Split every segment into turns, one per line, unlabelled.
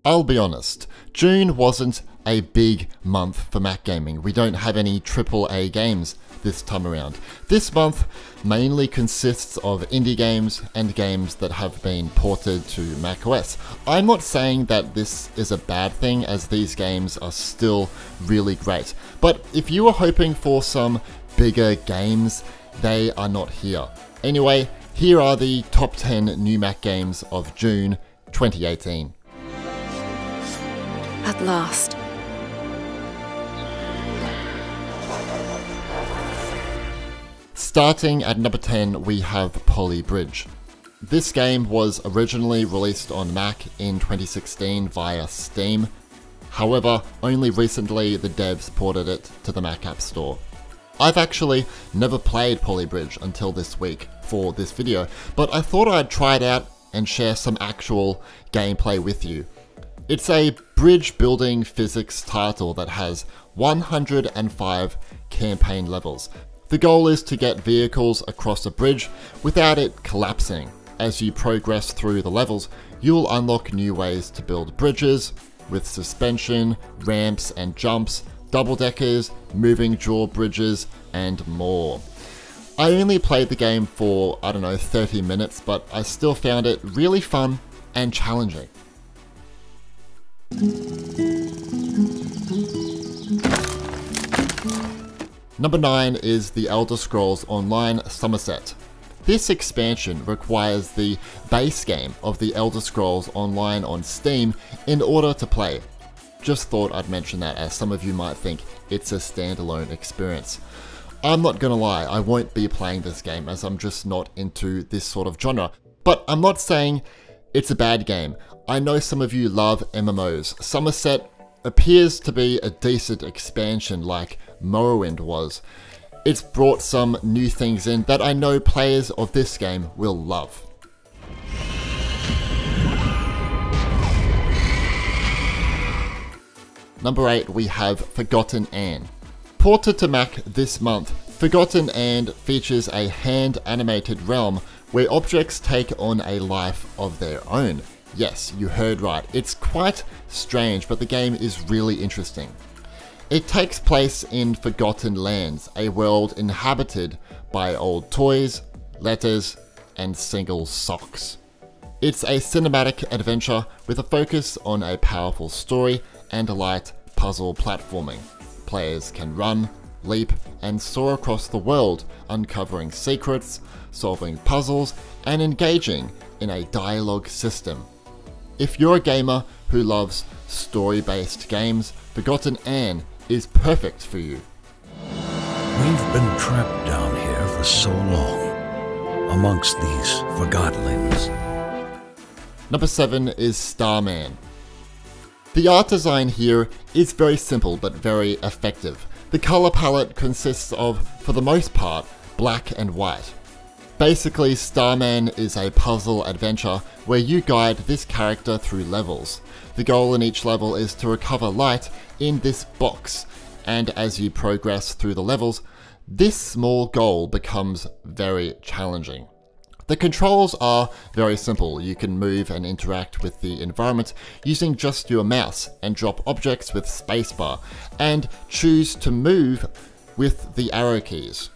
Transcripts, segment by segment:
I'll be honest, June wasn't a big month for Mac gaming. We don't have any AAA games this time around. This month mainly consists of indie games and games that have been ported to macOS. I'm not saying that this is a bad thing, as these games are still really great, but if you were hoping for some bigger games, they are not here. Anyway, here are the top 10 new Mac games of June 2018.
At last.
Starting at number 10, we have Poly Bridge. This game was originally released on Mac in 2016 via Steam. However, only recently the devs ported it to the Mac App Store. I've actually never played Poly Bridge until this week for this video, but I thought I'd try it out and share some actual gameplay with you. It's a bridge building physics title that has 105 campaign levels. The goal is to get vehicles across a bridge without it collapsing. As you progress through the levels, you'll unlock new ways to build bridges with suspension, ramps and jumps, double-deckers, moving drawbridges, and more. I only played the game for, 30 minutes, but I still found it really fun and challenging. Number 9 is The Elder Scrolls Online Summerset. This expansion requires the base game of The Elder Scrolls Online on Steam in order to play. Just thought I'd mention that, as some of you might think it's a standalone experience. I'm not gonna lie, I won't be playing this game as I'm just not into this sort of genre, but I'm not saying it's a bad game. I know some of you love MMOs. Summerset appears to be a decent expansion like Morrowind was. It's brought some new things in that I know players of this game will love. Number 8, we have Forgotton Anne. Ported to Mac this month, Forgotton Anne features a hand-animated realm where objects take on a life of their own. Yes, you heard right. It's quite strange, but the game is really interesting. It takes place in Forgotten Lands, a world inhabited by old toys, letters, and single socks. It's a cinematic adventure with a focus on a powerful story and light puzzle platforming. Players can run, leap, and soar across the world, uncovering secrets, solving puzzles, and engaging in a dialogue system. If you're a gamer who loves story-based games, Forgotton Anne is perfect for you.
We've been trapped down here for so long, amongst these forgotlings.
Number 7 is Starman. The art design here is very simple but very effective. The color palette consists of, for the most part, black and white. Basically, Starman is a puzzle adventure where you guide this character through levels. The goal in each level is to recover light in this box, and as you progress through the levels, this small goal becomes very challenging. The controls are very simple. You can move and interact with the environment using just your mouse and drop objects with spacebar, and choose to move with the arrow keys.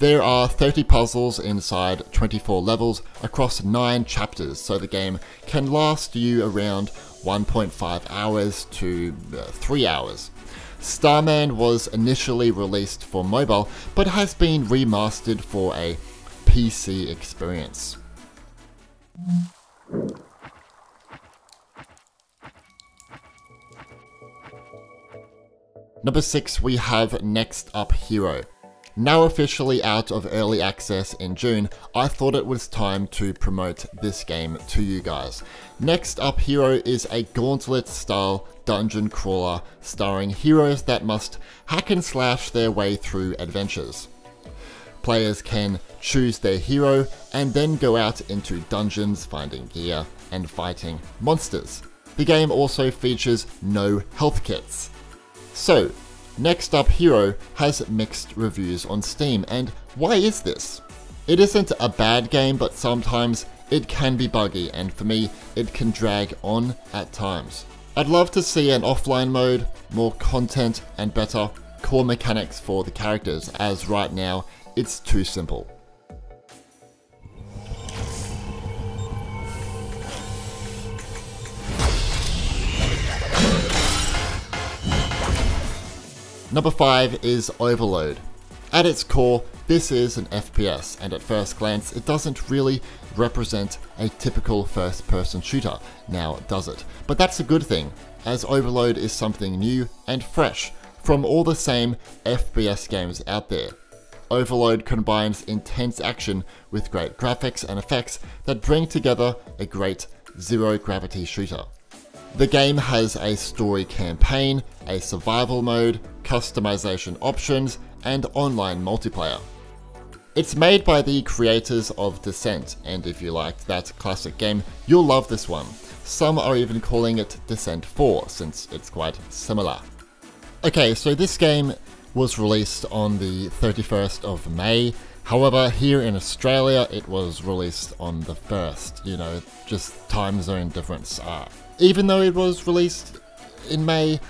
There are 30 puzzles inside 24 levels across 9 chapters, so the game can last you around 1.5 hours to 3 hours. Starman was initially released for mobile, but has been remastered for a PC experience. Number 6, we have Next Up Hero. Now officially out of early access in June, I thought it was time to promote this game to you guys. Next Up Hero is a gauntlet-style dungeon crawler starring heroes that must hack and slash their way through adventures. Players can choose their hero and then go out into dungeons finding gear and fighting monsters. The game also features no health kits. So, Next Up Hero has mixed reviews on Steam, and why is this? It isn't a bad game, but sometimes it can be buggy, and for me, it can drag on at times. I'd love to see an offline mode, more content, and better core mechanics for the characters, as right now, it's too simple. Number 5 is Overload. At its core, this is an FPS, and at first glance, it doesn't really represent a typical first-person shooter, now does it? But that's a good thing, as Overload is something new and fresh from all the same FPS games out there. Overload combines intense action with great graphics and effects that bring together a great zero-gravity shooter. The game has a story campaign, a survival mode, customization options, and online multiplayer. It's made by the creators of Descent, and if you liked that classic game, you'll love this one. Some are even calling it Descent 4, since it's quite similar. Okay, so this game was released on the 31st of May. However, here in Australia, it was released on the 1st, you know, just time zone difference. Even though it was released in May,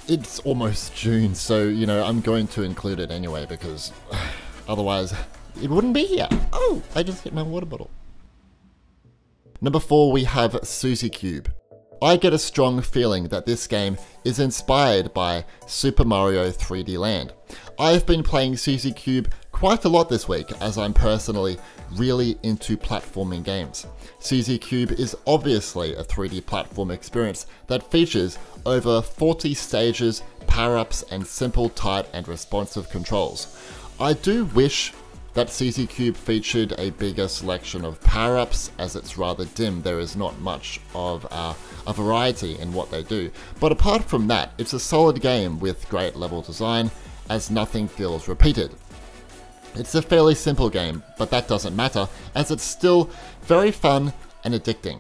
it's almost June, so, you know, I'm going to include it anyway, because otherwise it wouldn't be here. Oh, I just hit my water bottle. Number 4, we have Suzy Cube. I get a strong feeling that this game is inspired by Super Mario 3D Land. I've been playing Suzy Cube quite a lot this week, as I'm personally really into platforming games. Suzy Cube is obviously a 3D platform experience that features over 40 stages, power-ups, and simple, tight, and responsive controls. I do wish that Suzy Cube featured a bigger selection of power-ups, as it's rather dim. There is not much of a variety in what they do. But apart from that, it's a solid game with great level design, as nothing feels repeated. It's a fairly simple game, but that doesn't matter, as it's still very fun and addicting.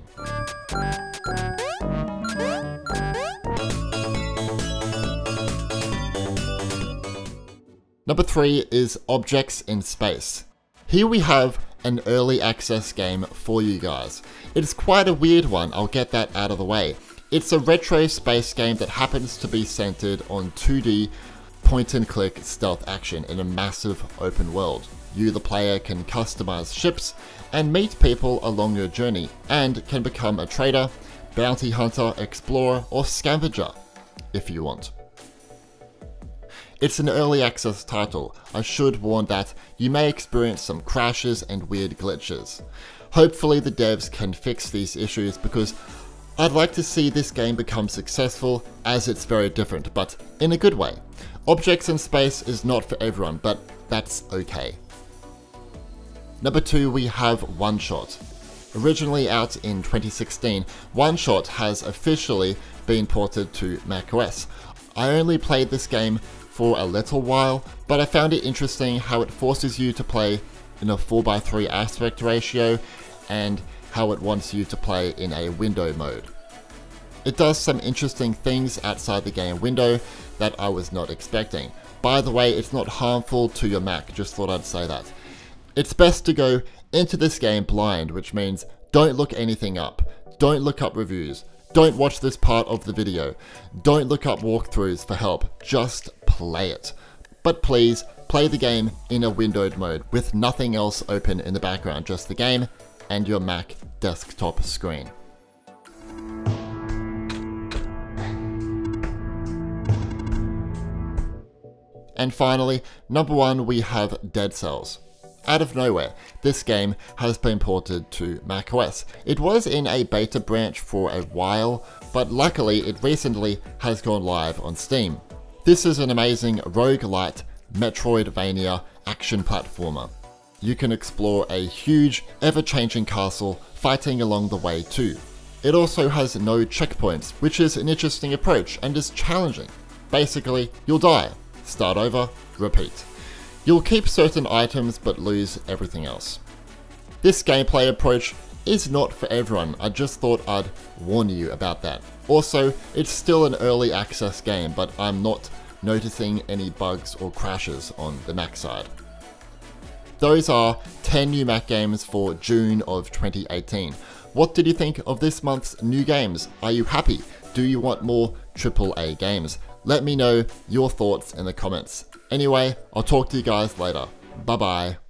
Number 3 is Objects in Space. Here we have an early access game for you guys. It's quite a weird one, I'll get that out of the way. It's a retro space game that happens to be centered on 2D point-and-click stealth action in a massive open world. You, the player, can customize ships and meet people along your journey, and can become a trader, bounty hunter, explorer, or scavenger, if you want. It's an early access title. I should warn that you may experience some crashes and weird glitches. Hopefully the devs can fix these issues, because I'd like to see this game become successful, as it's very different, but in a good way. Objects in Space is not for everyone, but that's okay. Number 2, we have OneShot. Originally out in 2016, OneShot has officially been ported to macOS. I only played this game for a little while, but I found it interesting how it forces you to play in a 4:3 aspect ratio, and how it wants you to play in a window mode. It does some interesting things outside the game window that I was not expecting. By the way, it's not harmful to your Mac, just thought I'd say that. It's best to go into this game blind, which means don't look anything up, don't look up reviews, don't watch this part of the video, don't look up walkthroughs for help, just play it. But please, play the game in a windowed mode with nothing else open in the background, just the game and your Mac desktop screen. And finally, number 1, we have Dead Cells. Out of nowhere, this game has been ported to macOS. It was in a beta branch for a while, but luckily it recently has gone live on Steam. This is an amazing roguelite Metroidvania action platformer. You can explore a huge, ever-changing castle, fighting along the way too. It also has no checkpoints, which is an interesting approach and is challenging. Basically, you'll die, start over, repeat. You'll keep certain items but lose everything else. This gameplay approach is not for everyone, I just thought I'd warn you about that. Also, it's still an early access game, but I'm not noticing any bugs or crashes on the Mac side. Those are 10 new Mac games for June of 2018. What did you think of this month's new games? Are you happy? Do you want more AAA games? Let me know your thoughts in the comments. Anyway, I'll talk to you guys later. Bye bye.